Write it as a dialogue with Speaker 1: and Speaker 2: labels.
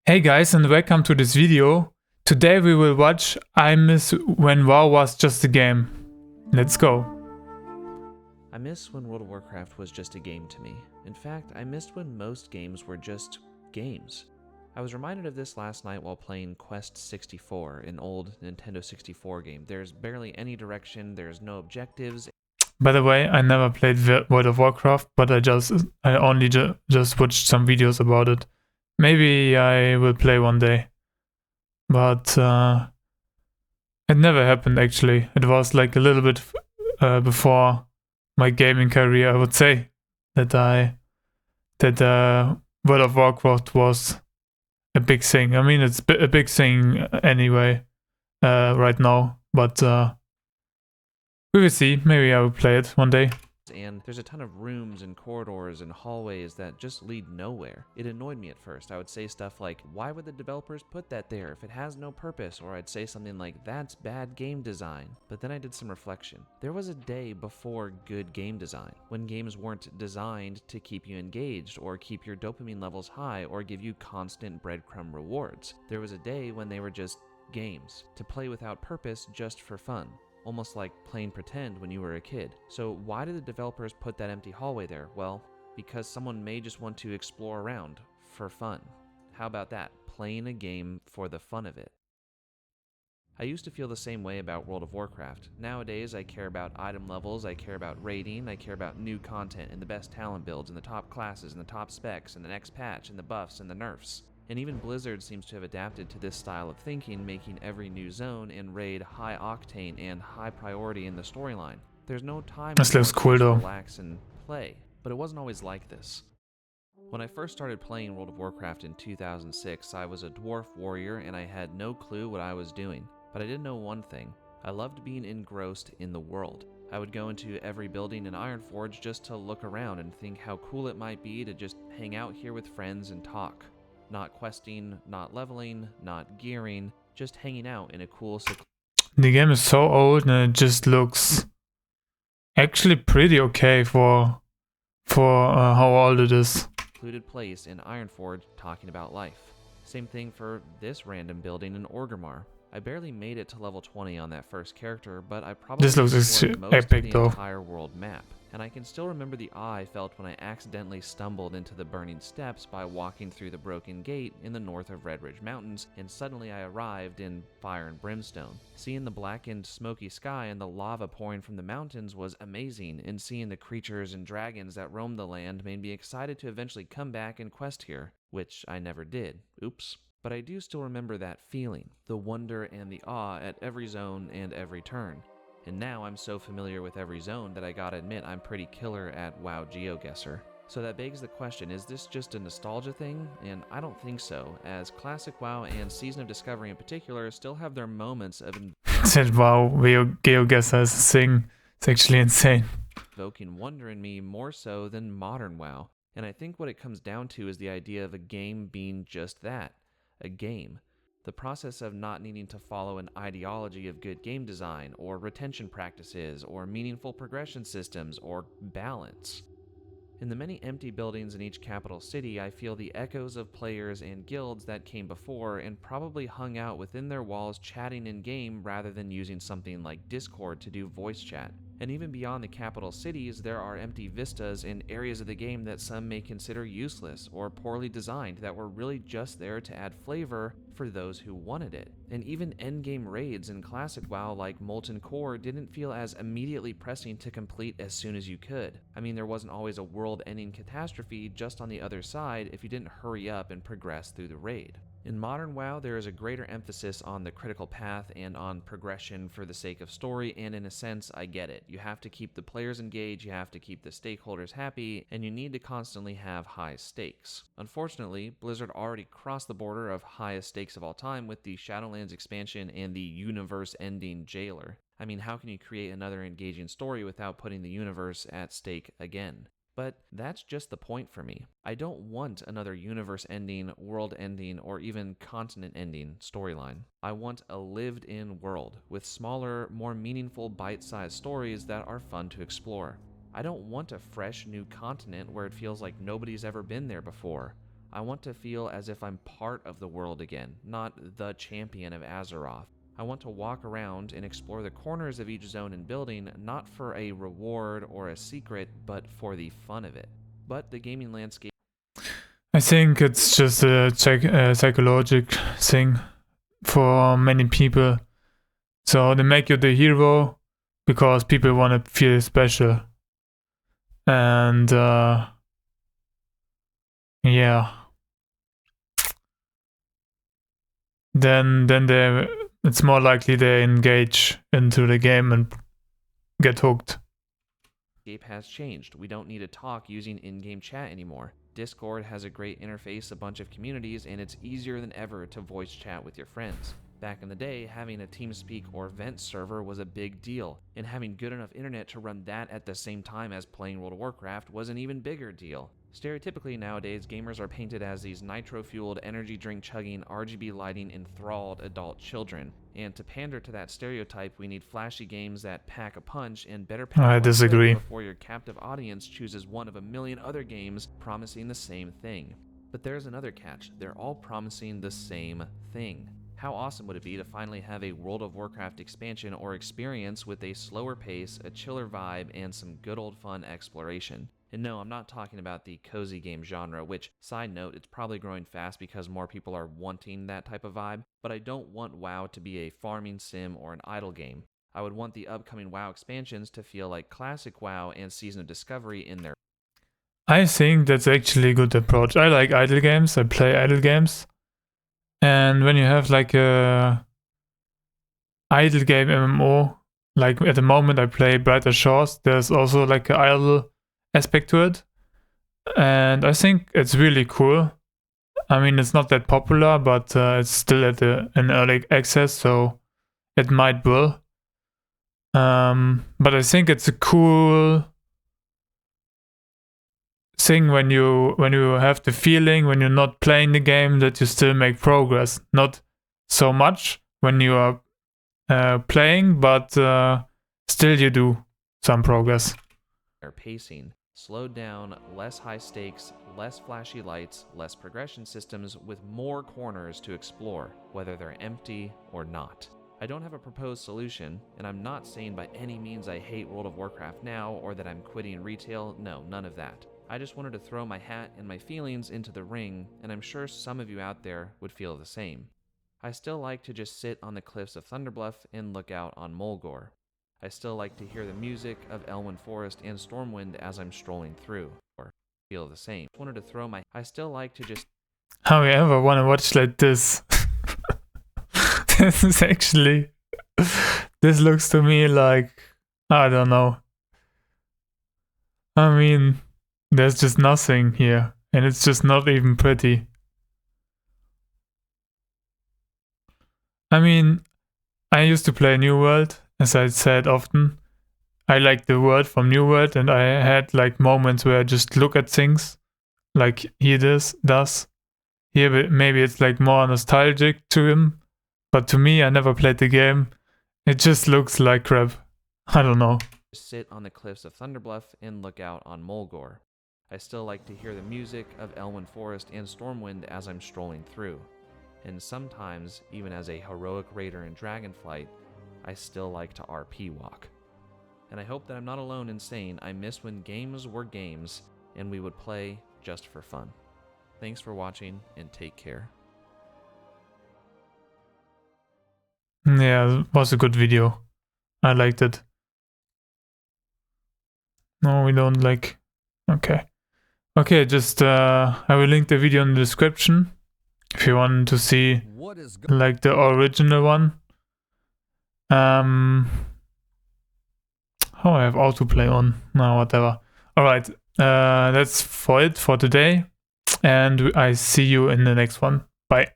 Speaker 1: Hey guys, and welcome to this video. Today we will watch I Miss When WoW Was Just a Game. Let's go.
Speaker 2: I miss when World of Warcraft was just a game to me. In fact, I missed when most games were just games. I was reminded of this last night while playing Quest 64, an old Nintendo 64 game. There's barely any direction, there's no objectives.
Speaker 1: By the way, I never played World of Warcraft, but I only just watched some videos about it. Maybe I will play one day. But it never happened actually. It was like a little bit before my gaming career, I would say, that World of Warcraft was a big thing. I mean, it's a big thing anyway, right now, but we will see. Maybe I will play it one day.
Speaker 2: And there's a ton of rooms and corridors and hallways that just lead nowhere. It annoyed me at first. I would say stuff like, why would the developers put that there if it has no purpose? Or I'd say something like, that's bad game design. But then I did some reflection. There was a day before good game design, when games weren't designed to keep you engaged or keep your dopamine levels high or give you constant breadcrumb rewards. There was a day when they were just games, to play without purpose just for fun. Almost like playing pretend when you were a kid. So why did the developers put that empty hallway there? Well, because someone may just want to explore around for fun. How about that? Playing a game for the fun of it. I used to feel the same way about World of Warcraft. Nowadays, I care about item levels, I care about rating, I care about new content and the best talent builds and the top classes and the top specs and the next patch and the buffs and the nerfs. And even Blizzard seems to have adapted to this style of thinking, making every new zone and raid high octane and high priority in the storyline. There's no time
Speaker 1: This looks cool
Speaker 2: to
Speaker 1: though.
Speaker 2: relax and play, but it wasn't always like this. When I first started playing World of Warcraft in 2006, I was a dwarf warrior and I had no clue what I was doing. But I did know one thing. I loved being engrossed in the world. I would go into every building in Ironforge just to look around and think how cool it might be to just hang out here with friends and talk. Not questing, not leveling, not gearing, just hanging out in a cool...
Speaker 1: The game is so old and it just looks actually pretty okay for how old it is.
Speaker 2: Secluded place in Ironforge talking about life. Same thing for this random building in Orgrimmar. I barely made it to level 20 on that first character, but I probably
Speaker 1: This looks
Speaker 2: explored most
Speaker 1: epic
Speaker 2: of the
Speaker 1: though.
Speaker 2: entire world map. And I can still remember the awe I felt when I accidentally stumbled into the burning steps by walking through the broken gate in the north of Red Ridge Mountains, and suddenly I arrived in Fire and Brimstone. Seeing the blackened, smoky sky and the lava pouring from the mountains was amazing, and seeing the creatures and dragons that roamed the land made me excited to eventually come back and quest here, which I never did. Oops. But I do still remember that feeling, the wonder and the awe at every zone and every turn. And now I'm so familiar with every zone that I gotta admit I'm pretty killer at WoW GeoGuessr. So that begs the question, is this just a nostalgia thing? And I don't think so, as Classic WoW and Season of Discovery in particular still have their moments of
Speaker 1: Said wow, GeoGuessr is a thing. It's actually insane.
Speaker 2: Invoking wonder in me more so than modern WoW. And I think what it comes down to is the idea of a game being just that, a game. The process of not needing to follow an ideology of good game design, or retention practices, or meaningful progression systems, or balance. In the many empty buildings in each capital city, I feel the echoes of players and guilds that came before and probably hung out within their walls chatting in-game rather than using something like Discord to do voice chat. And even beyond the capital cities, there are empty vistas and areas of the game that some may consider useless or poorly designed that were really just there to add flavor for those who wanted it. And even endgame raids in Classic WoW like Molten Core didn't feel as immediately pressing to complete as soon as you could. I mean, there wasn't always a world-ending catastrophe just on the other side if you didn't hurry up and progress through the raid. In modern WoW, there is a greater emphasis on the critical path and on progression for the sake of story, and in a sense, I get it. You have to keep the players engaged, you have to keep the stakeholders happy, and you need to constantly have high stakes. Unfortunately, Blizzard already crossed the border of highest stakes of all time with the Shadowlands expansion and the universe-ending Jailer. I mean, how can you create another engaging story without putting the universe at stake again? But that's just the point for me. I don't want another universe-ending, world-ending, or even continent-ending storyline. I want a lived-in world with smaller, more meaningful bite-sized stories that are fun to explore. I don't want a fresh new continent where it feels like nobody's ever been there before. I want to feel as if I'm part of the world again, not the champion of Azeroth. I want to walk around and explore the corners of each zone and building, not for a reward or a secret, but for the fun of it. But the gaming landscape...
Speaker 1: I think it's just a psychological thing for many people. So they make you the hero because people want to feel special. And yeah. Then it's more likely they engage into the game and get hooked.
Speaker 2: Has changed. We don't need to talk using in-game chat anymore. Discord has a great interface, a bunch of communities, and it's easier than ever to voice chat with your friends. Back in the day, having a TeamSpeak or Vent server was a big deal, and having good enough internet to run that at the same time as playing World of Warcraft was an even bigger deal. Stereotypically nowadays, gamers are painted as these nitro-fueled, energy drink-chugging, RGB lighting enthralled adult children. And to pander to that stereotype, we need flashy games that pack a punch and better pack
Speaker 1: I disagree.
Speaker 2: before your captive audience chooses one of a million other games promising the same thing. But there's another catch. They're all promising the same thing. How awesome would it be to finally have a World of Warcraft expansion or experience with a slower pace, a chiller vibe, and some good old fun exploration? And no, I'm not talking about the cozy game genre, which, side note, it's probably growing fast because more people are wanting that type of vibe, but I don't want WoW to be a farming sim or an idle game. I would want the upcoming WoW expansions to feel like classic WoW and Season of Discovery in their...
Speaker 1: I think that's actually a good approach. I like idle games, I play idle games. And when you have like a idle game MMO, like at the moment I play Brighter Shores, there's also like an idle aspect to it. And I think it's really cool. I mean, it's not that popular, but it's still at an early access, so it might will. But I think it's a cool thing when you have the feeling when you're not playing the game that you still make progress. Not so much when you are playing, but still you do some progress.
Speaker 2: Their pacing, slowed down, less high stakes, less flashy lights, less progression systems, with more corners to explore, whether they're empty or not. I don't have a proposed solution, and I'm not saying by any means I hate World of Warcraft now or that I'm quitting retail. No, none of that. I just wanted to throw my hat and my feelings into the ring, and I'm sure some of you out there would feel the same. I still like to just sit on the cliffs of Thunderbluff and look out on Mulgore. I still like to hear the music of Elwyn Forest and Stormwind as I'm strolling through, or feel the same. I still like to just...
Speaker 1: How you ever want to watch like this? This is actually... This looks to me like... I don't know. I mean... There's just nothing here, and it's just not even pretty. I mean, I used to play New World, as I said often. I like the world from New World, and I had like moments where I just look at things, like he does. Here, maybe it's like more nostalgic to him, but to me, I never played the game. It just looks like crap. I don't know.
Speaker 2: Sit on the cliffs of Thunderbluff and look out on Mulgore. I still like to hear the music of Elwyn Forest and Stormwind as I'm strolling through. And sometimes, even as a heroic raider in Dragonflight, I still like to RP walk. And I hope that I'm not alone in saying I miss when games were games and we would play just for fun. Thanks for watching and take care.
Speaker 1: Yeah, it was a good video. I liked it. No, we don't like... Okay, just I will link the video in the description if you want to see like the original one. Oh, I have autoplay on. No, whatever. Alright, that's for it for today, and I see you in the next one. Bye.